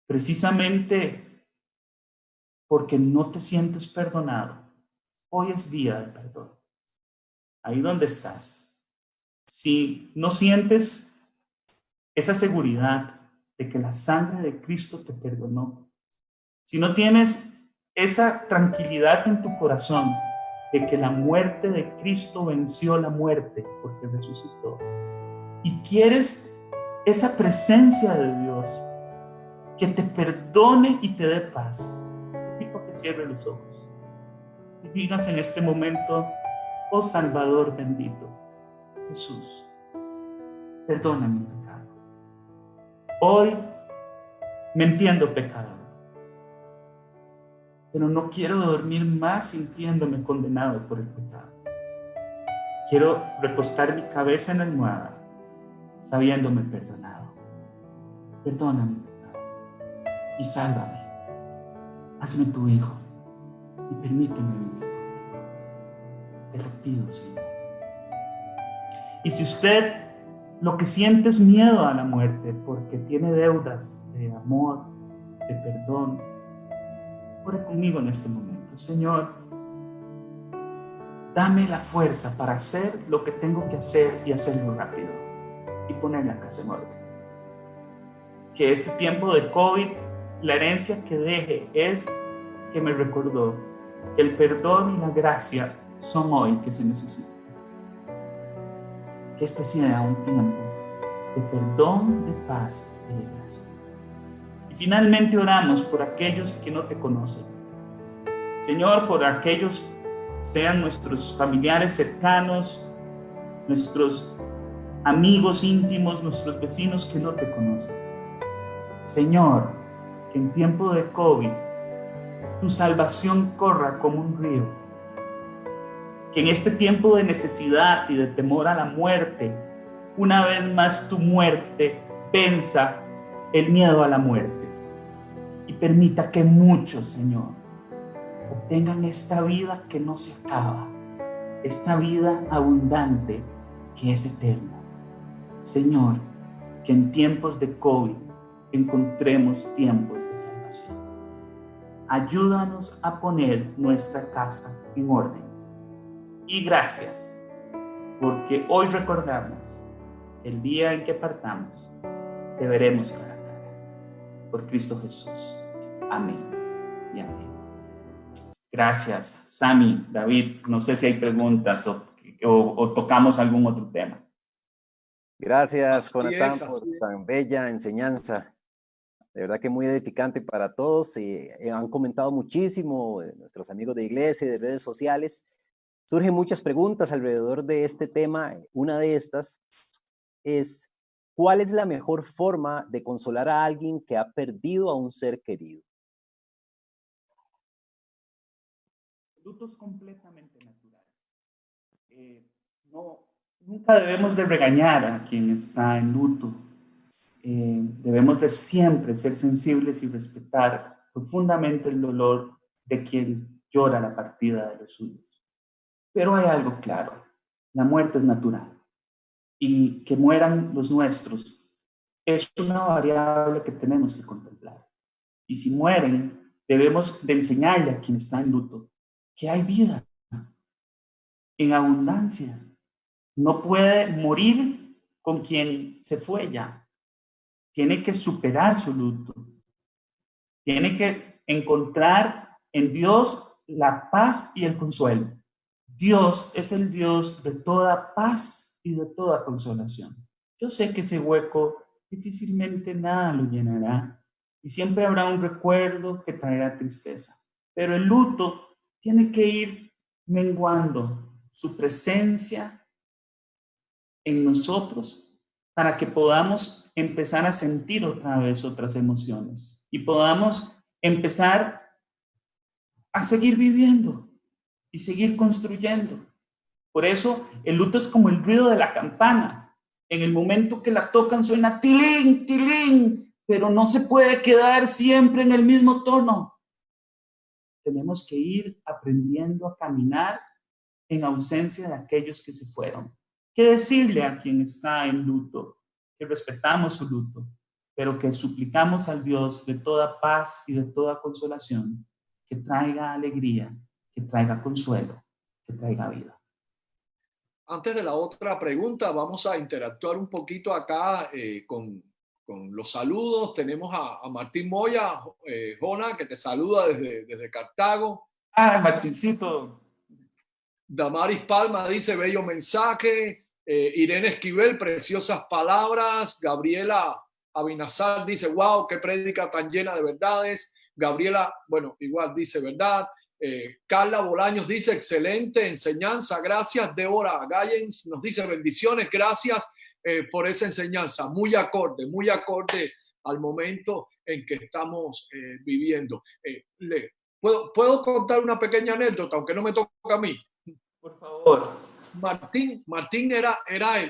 precisamente porque no te sientes perdonado, hoy es día del perdón. Ahí donde estás. Si no sientes esa seguridad de que la sangre de Cristo te perdonó, si no tienes esa tranquilidad en tu corazón de que la muerte de Cristo venció la muerte porque resucitó, y quieres esa presencia de Dios que te perdone y te dé paz, te invito a que cierre los ojos y digas en este momento: oh Salvador bendito, Jesús, perdona mi pecado. Hoy me entiendo pecador, pero no quiero dormir más sintiéndome condenado por el pecado. quiero recostar mi cabeza en la almohada, sabiéndome perdonado. Perdona mi pecado y sálvame. Hazme tu hijo y permíteme vivir contigo. Te lo pido, Señor. Y si usted lo que siente es miedo a la muerte porque tiene deudas de amor, de perdón, ore conmigo en este momento. Señor, dame la fuerza para hacer lo que tengo que hacer y hacerlo rápido y poner la casa en orden. Que este tiempo de COVID, la herencia que deje es que me recordó que el perdón y la gracia son hoy que se necesitan. Que este sea un tiempo de perdón, de paz y de gracia. Y finalmente oramos por aquellos que no te conocen. Señor, por aquellos sean nuestros familiares cercanos, nuestros amigos íntimos, nuestros vecinos que no te conocen. Señor, que en tiempo de COVID tu salvación corra como un río. Que en este tiempo de necesidad y de temor a la muerte, una vez más tu muerte venza el miedo a la muerte. Y permita que muchos, Señor, obtengan esta vida que no se acaba, esta vida abundante que es eterna. Señor, que en tiempos de COVID encontremos tiempos de salvación. Ayúdanos a poner nuestra casa en orden. Y gracias, porque hoy recordamos que el día en que partamos, te veremos cara a cara. Por Cristo Jesús. Amén y amén. Gracias, Sammy, David. No sé si hay preguntas o tocamos algún otro tema. Gracias, Jonathan, por tan bella enseñanza. De verdad que muy edificante para todos. Han comentado muchísimo nuestros amigos de iglesia y de redes sociales. Surgen muchas preguntas alrededor de este tema. Una de estas es, ¿cuál es la mejor forma de consolar a alguien que ha perdido a un ser querido? El luto es completamente natural. Nunca debemos de regañar a quien está en luto. Debemos de siempre ser sensibles y respetar profundamente el dolor de quien llora la partida de los suyos. Pero hay algo claro, la muerte es natural y que mueran los nuestros es una variable que tenemos que contemplar. Y si mueren, debemos de enseñarle a quien está en luto que hay vida en abundancia. No puede morir con quien se fue ya. Tiene que superar su luto. Tiene que encontrar en Dios la paz y el consuelo. Dios es el Dios de toda paz y de toda consolación. Yo sé que ese hueco difícilmente nada lo llenará y siempre habrá un recuerdo que traerá tristeza. Pero el luto tiene que ir menguando su presencia en nosotros para que podamos empezar a sentir otra vez otras emociones y podamos empezar a seguir viviendo y seguir construyendo. Por eso el luto es como el ruido de la campana. En el momento que la tocan suena tilín, tilín, pero no se puede quedar siempre en el mismo tono. Tenemos que ir aprendiendo a caminar en ausencia de aquellos que se fueron. ¿Qué decirle a quien está en luto? Que respetamos su luto, pero que suplicamos al Dios de toda paz y de toda consolación, que traiga alegría, que traiga consuelo, que traiga vida. Antes de la otra pregunta, vamos a interactuar un poquito acá con los saludos. Tenemos a Martín Moya, Jona, que te saluda desde Cartago. Ah, Martincito. Damaris Palma dice, bello mensaje. Irene Esquivel, preciosas palabras. Gabriela Abinazar dice, wow, qué prédica tan llena de verdades. Gabriela, bueno, igual dice verdad. Carla Bolaños dice, excelente enseñanza, gracias. Débora Gallens nos dice, bendiciones, gracias por esa enseñanza, muy acorde al momento en que estamos viviendo. ¿Puedo contar una pequeña anécdota, aunque no me toca a mí? Por favor. Martín era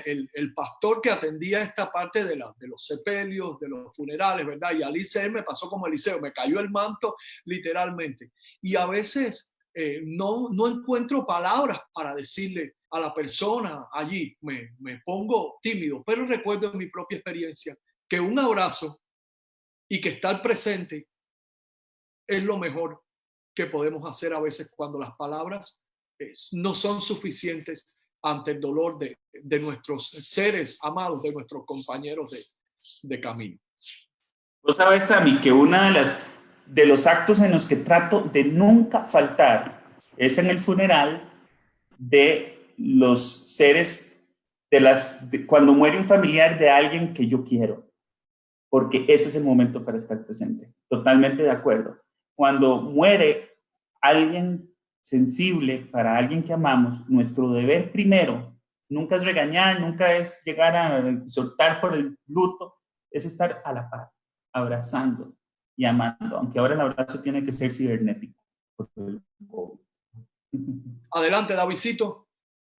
el pastor que atendía esta parte de los sepelios, de los funerales, ¿verdad? Y Alice me pasó como Eliseo, me cayó el manto literalmente. Y a veces no encuentro palabras para decirle a la persona allí, me pongo tímido, pero recuerdo en mi propia experiencia que un abrazo y que estar presente es lo mejor que podemos hacer a veces cuando las palabras no son suficientes ante el dolor de nuestros seres amados, de nuestros compañeros de camino. Vos sabes, Sammy, que una de los actos en los que trato de nunca faltar es en el funeral de los seres, cuando muere un familiar de alguien que yo quiero, porque ese es el momento para estar presente. Totalmente de acuerdo. Cuando muere alguien sensible para alguien que amamos, nuestro deber primero nunca es regañar, nunca es llegar a exhortar por el luto, es estar a la par, abrazando y amando, aunque ahora el abrazo tiene que ser cibernético. Adelante, Davidcito.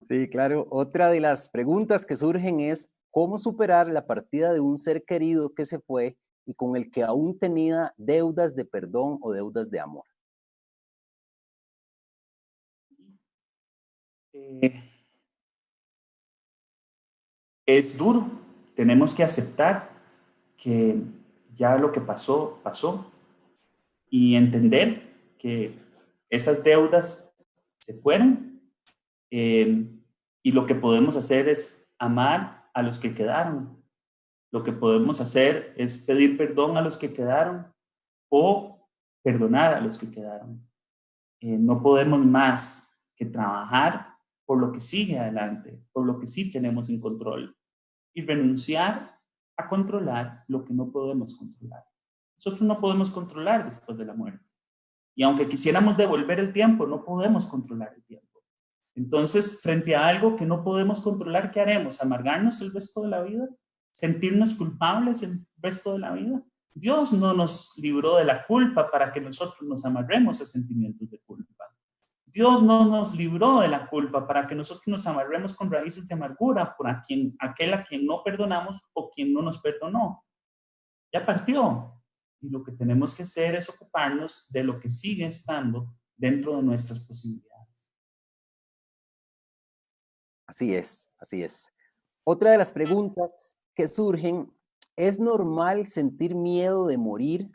Sí, claro. Otra de las preguntas que surgen es cómo superar la partida de un ser querido que se fue y con el que aún tenía deudas de perdón o deudas de amor. Es duro. Tenemos que aceptar que ya lo que pasó, pasó y entender que esas deudas se fueron y lo que podemos hacer es amar a los que quedaron. Lo que podemos hacer es pedir perdón a los que quedaron o perdonar a los que quedaron. No podemos más que trabajar por lo que sigue adelante, por lo que sí tenemos en control y renunciar a controlar lo que no podemos controlar. Nosotros no podemos controlar después de la muerte. Y aunque quisiéramos devolver el tiempo, no podemos controlar el tiempo. Entonces, frente a algo que no podemos controlar, ¿qué haremos? ¿Amargarnos el resto de la vida? ¿Sentirnos culpables el resto de la vida? Dios no nos libró de la culpa para que nosotros nos amarremos a sentimientos de culpa. Dios no nos libró de la culpa para que nosotros nos amarremos con raíces de amargura por aquel a quien no perdonamos o quien no nos perdonó. Ya partió. Y lo que tenemos que hacer es ocuparnos de lo que sigue estando dentro de nuestras posibilidades. Así es, así es. Otra de las preguntas que surgen, ¿es normal sentir miedo de morir,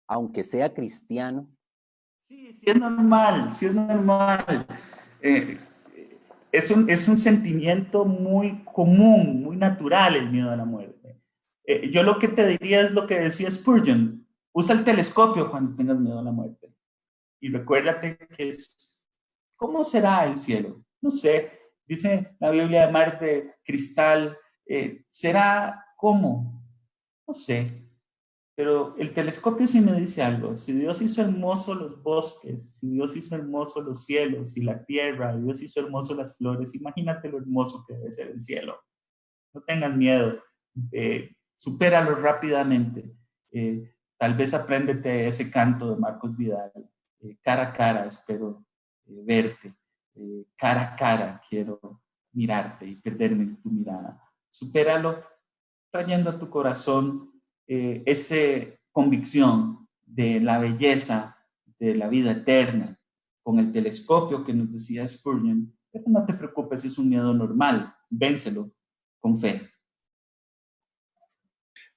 aunque sea cristiano? Sí, sí es normal, sí es normal. Es un sentimiento muy común, muy natural el miedo a la muerte. Yo lo que te diría es lo que decía Spurgeon, usa el telescopio cuando tengas miedo a la muerte. Y recuérdate que ¿cómo será el cielo? No sé, dice la Biblia de mar de cristal, ¿será cómo? No sé, pero el telescopio sí me dice algo. Si Dios hizo hermoso los bosques, si Dios hizo hermoso los cielos y la tierra, Dios hizo hermoso las flores, imagínate lo hermoso que debe ser el cielo. No tengas miedo, supéralo rápidamente. Tal vez apréndete ese canto de Marcos Vidal. Cara a cara espero verte. Cara a cara quiero mirarte y perderme en tu mirada. Supéralo trayendo a tu corazón esa convicción de la belleza de la vida eterna, con el telescopio que nos decía Spurgeon. Pero no te preocupes, es un miedo normal, vénselo con fe.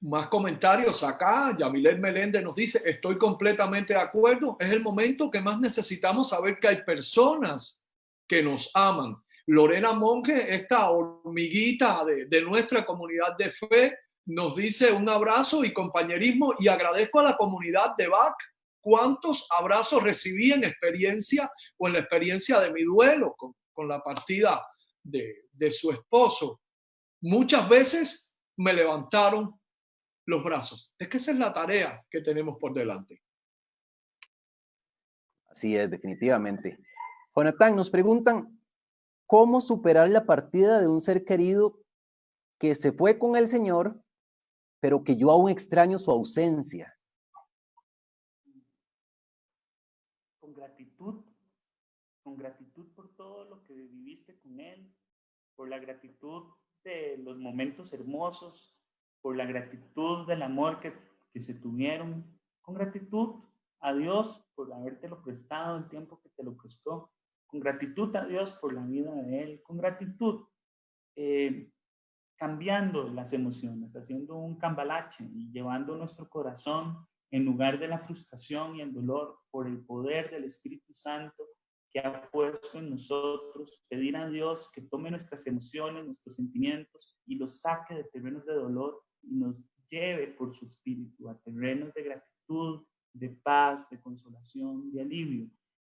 Más comentarios acá. Yamilet Meléndez nos dice, estoy completamente de acuerdo. Es el momento que más necesitamos saber que hay personas que nos aman. Lorena Monge, esta hormiguita de nuestra comunidad de fe, nos dice un abrazo y compañerismo y agradezco a la comunidad de BAC cuántos abrazos recibí en experiencia o en la experiencia de mi duelo con la partida de su esposo. Muchas veces me levantaron los brazos. Es que esa es la tarea que tenemos por delante. Así es, definitivamente. Jonathan, nos preguntan, ¿cómo superar la partida de un ser querido que se fue con el Señor, pero que yo aún extraño su ausencia? Con gratitud con gratitud por todo lo que viviste con Él, por la gratitud de los momentos hermosos, por la gratitud del amor que se tuvieron, con gratitud a Dios por habértelo prestado el tiempo que te lo prestó, con gratitud a Dios por la vida de Él, con gratitud, cambiando las emociones, haciendo un cambalache y llevando nuestro corazón en lugar de la frustración y el dolor por el poder del Espíritu Santo que ha puesto en nosotros, pedir a Dios que tome nuestras emociones, nuestros sentimientos y los saque de terrenos de dolor y nos lleve por su Espíritu a terrenos de gratitud, de paz, de consolación, de alivio.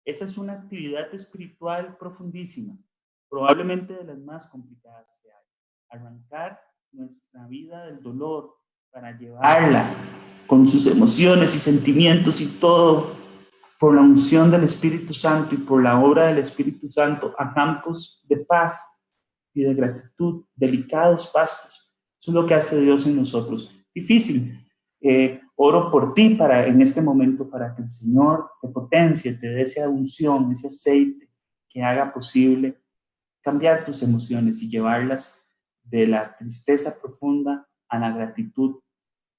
Esa es una actividad espiritual profundísima, probablemente de las más complicadas que hay. Arrancar nuestra vida del dolor para llevarla con sus emociones y sentimientos y todo por la unción del Espíritu Santo y por la obra del Espíritu Santo a campos de paz y de gratitud, delicados pastos. Eso es lo que hace Dios en nosotros. Difícil. Oro por ti en este momento para que el Señor te potencie, te dé esa unción, ese aceite que haga posible cambiar tus emociones y llevarlas de la tristeza profunda a la gratitud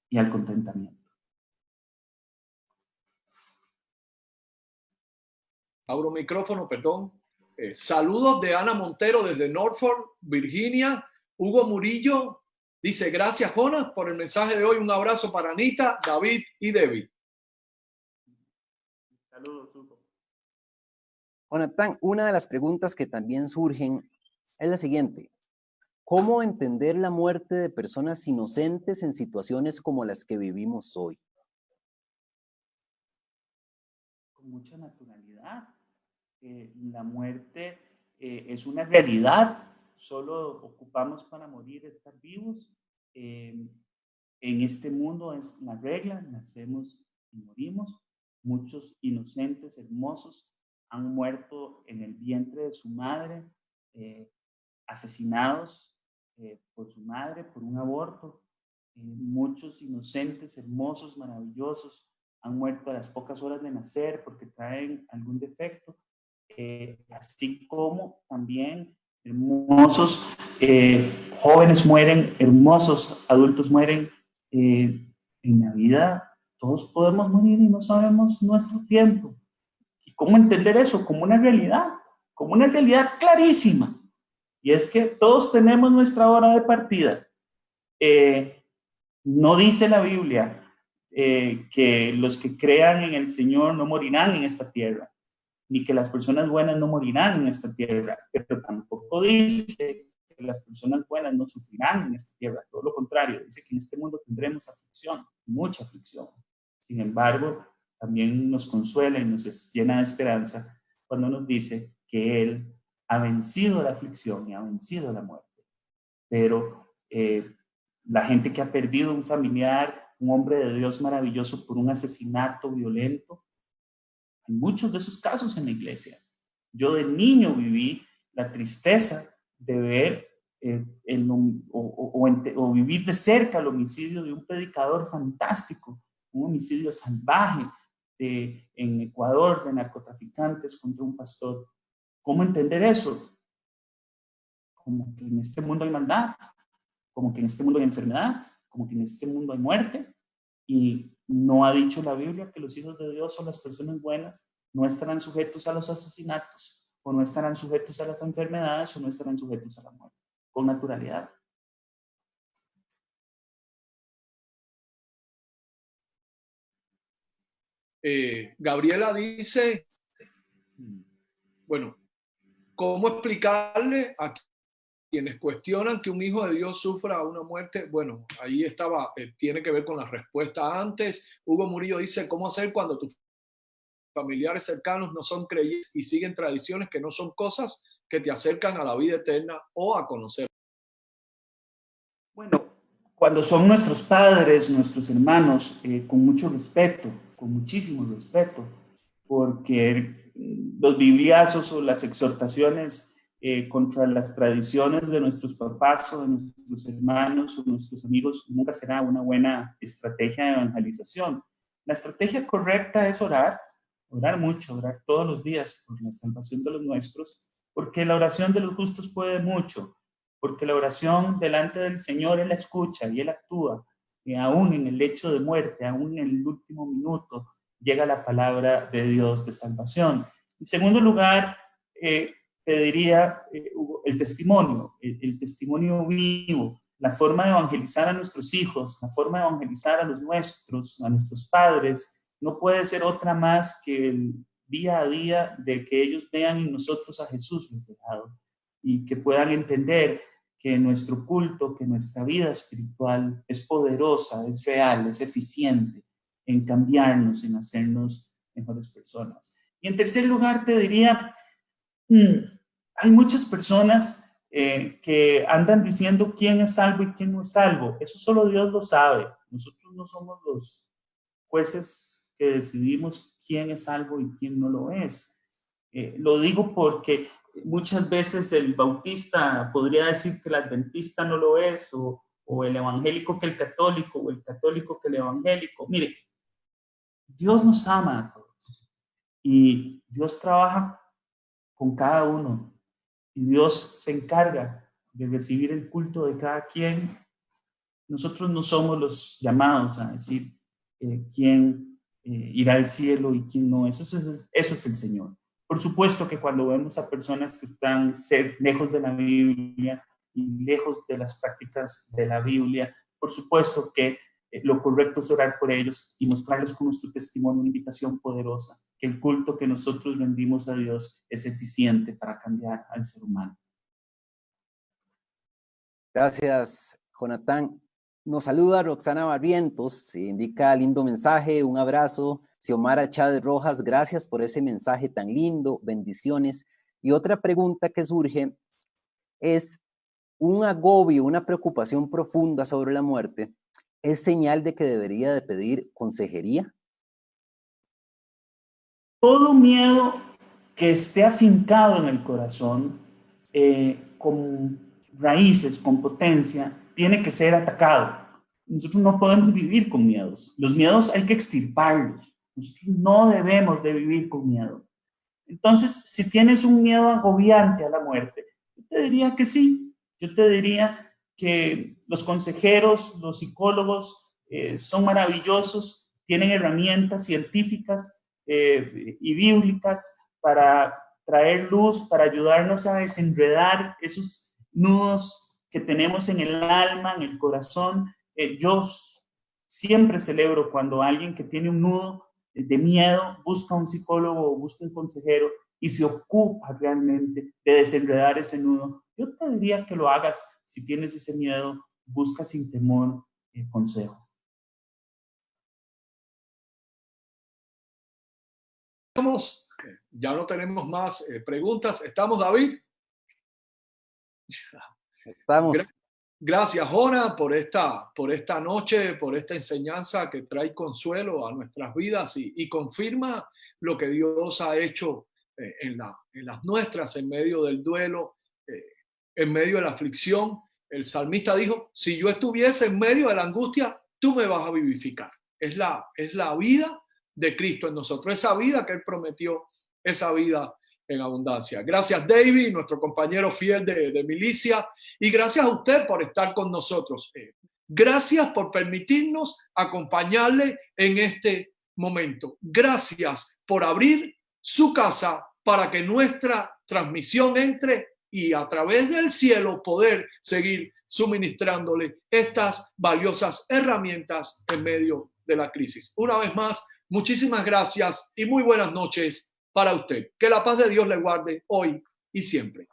y al contentamiento. Abro micrófono, perdón. Saludos de Ana Montero desde Norfolk, Virginia. Hugo Murillo dice, gracias, Jonas, por el mensaje de hoy. Un abrazo para Anita, David y Debbie. Saludos, Hugo. Jonathan, una de las preguntas que también surgen es la siguiente. ¿Cómo entender la muerte de personas inocentes en situaciones como las que vivimos hoy? Con mucha naturalidad. La muerte es una realidad. Solo ocupamos para morir estar vivos. En este mundo es la regla, nacemos y morimos. Muchos inocentes, hermosos, han muerto en el vientre de su madre, asesinados por su madre, por un aborto. Muchos inocentes, hermosos, maravillosos, han muerto a las pocas horas de nacer porque traen algún defecto. Así como también hermosos jóvenes mueren, hermosos adultos mueren. En la vida todos podemos morir y no sabemos nuestro tiempo. ¿Y cómo entender eso? Como una realidad clarísima. Y es que todos tenemos nuestra hora de partida. No dice la Biblia que los que crean en el Señor no morirán en esta tierra, ni que las personas buenas no morirán en esta tierra, pero tampoco dice que las personas buenas no sufrirán en esta tierra. Todo lo contrario, dice que en este mundo tendremos aflicción, mucha aflicción. Sin embargo, también nos consuela y nos llena de esperanza cuando nos dice que Él ha vencido la aflicción y ha vencido la muerte. Pero la gente que ha perdido un familiar, un hombre de Dios maravilloso por un asesinato violento, hay muchos de esos casos en la iglesia. Yo de niño viví la tristeza de ver o vivir de cerca el homicidio de un predicador fantástico, un homicidio salvaje en Ecuador de narcotraficantes contra un pastor. ¿Cómo entender eso? Como que en este mundo hay maldad, como que en este mundo hay enfermedad, como que en este mundo hay muerte. Y no ha dicho la Biblia que los hijos de Dios son las personas buenas, no estarán sujetos a los asesinatos, o no estarán sujetos a las enfermedades, o no estarán sujetos a la muerte, con naturalidad. Gabriela dice, bueno, ¿cómo explicarle a quienes cuestionan que un hijo de Dios sufra una muerte? Bueno, ahí estaba, tiene que ver con la respuesta antes. Hugo Murillo dice, ¿cómo hacer cuando tus familiares cercanos no son creyentes y siguen tradiciones que no son cosas que te acercan a la vida eterna o a conocer? Bueno, cuando son nuestros padres, nuestros hermanos, con mucho respeto, con muchísimo respeto, porque los bibliazos o las exhortaciones contra las tradiciones de nuestros papás o de nuestros hermanos o nuestros amigos nunca será una buena estrategia de evangelización. La estrategia correcta es orar orar mucho, orar todos los días por la salvación de los nuestros, porque la oración de los justos puede mucho, porque la oración delante del Señor Él la escucha y Él actúa, y aún en el lecho de muerte, aún en el último minuto, llega la palabra de Dios de salvación. En segundo lugar, te diría el testimonio, el testimonio vivo, la forma de evangelizar a nuestros hijos, la forma de evangelizar a los nuestros, a nuestros padres, no puede ser otra más que el día a día de que ellos vean en nosotros a Jesús reflejado y que puedan entender que nuestro culto, que nuestra vida espiritual es poderosa, es real, es eficiente en cambiarnos, en hacernos mejores personas. Y en tercer lugar te diría, hay muchas personas que andan diciendo quién es salvo y quién no es salvo. Eso solo Dios lo sabe. Nosotros no somos los jueces que decidimos quién es salvo y quién no lo es. Lo digo porque muchas veces el bautista podría decir que el adventista no lo es, o el evangélico que el católico, o el católico que el evangélico. Mire, Dios nos ama a todos y Dios trabaja con cada uno y Dios se encarga de recibir el culto de cada quien. Nosotros no somos los llamados a decir quién irá al cielo y quién no. Eso es el Señor. Por supuesto que cuando vemos a personas que están lejos de la Biblia y lejos de las prácticas de la Biblia, por supuesto que lo correcto es orar por ellos y mostrarles con nuestro testimonio una invitación poderosa, que el culto que nosotros rendimos a Dios es eficiente para cambiar al ser humano. Gracias, Jonathan. Nos saluda Roxana Barrientos, se indica lindo mensaje, un abrazo. Xiomara Chávez Rojas, gracias por ese mensaje tan lindo, bendiciones. Y otra pregunta que surge es, un agobio, una preocupación profunda sobre la muerte, ¿es señal de que debería de pedir consejería? Todo miedo que esté afincado en el corazón, con raíces, con potencia, tiene que ser atacado. Nosotros no podemos vivir con miedos. Los miedos hay que extirparlos. Nosotros no debemos de vivir con miedo. Entonces, si tienes un miedo agobiante a la muerte, yo te diría que sí. Yo te diría que los consejeros, los psicólogos son maravillosos, tienen herramientas científicas y bíblicas para traer luz, para ayudarnos a desenredar esos nudos que tenemos en el alma, en el corazón. Yo siempre celebro cuando alguien que tiene un nudo de miedo busca un psicólogo o busca un consejero y se ocupa realmente de desenredar ese nudo. Yo te diría que lo hagas. Si tienes ese miedo, busca sin temor consejo. Ya no tenemos más preguntas. ¿Estamos, David? Estamos. Gracias, Jona, por esta noche, por esta enseñanza que trae consuelo a nuestras vidas y confirma lo que Dios ha hecho en las nuestras, en medio del duelo, en medio de la aflicción. El salmista dijo, si yo estuviese en medio de la angustia, tú me vas a vivificar. Es la vida de Cristo en nosotros, esa vida que Él prometió, esa vida en abundancia. Gracias, David, nuestro compañero fiel de milicia, y gracias a usted por estar con nosotros. Gracias por permitirnos acompañarle en este momento. Gracias por abrir su casa para que nuestra transmisión entre y a través del cielo poder seguir suministrándole estas valiosas herramientas en medio de la crisis. Una vez más, muchísimas gracias y muy buenas noches para usted. Que la paz de Dios le guarde hoy y siempre.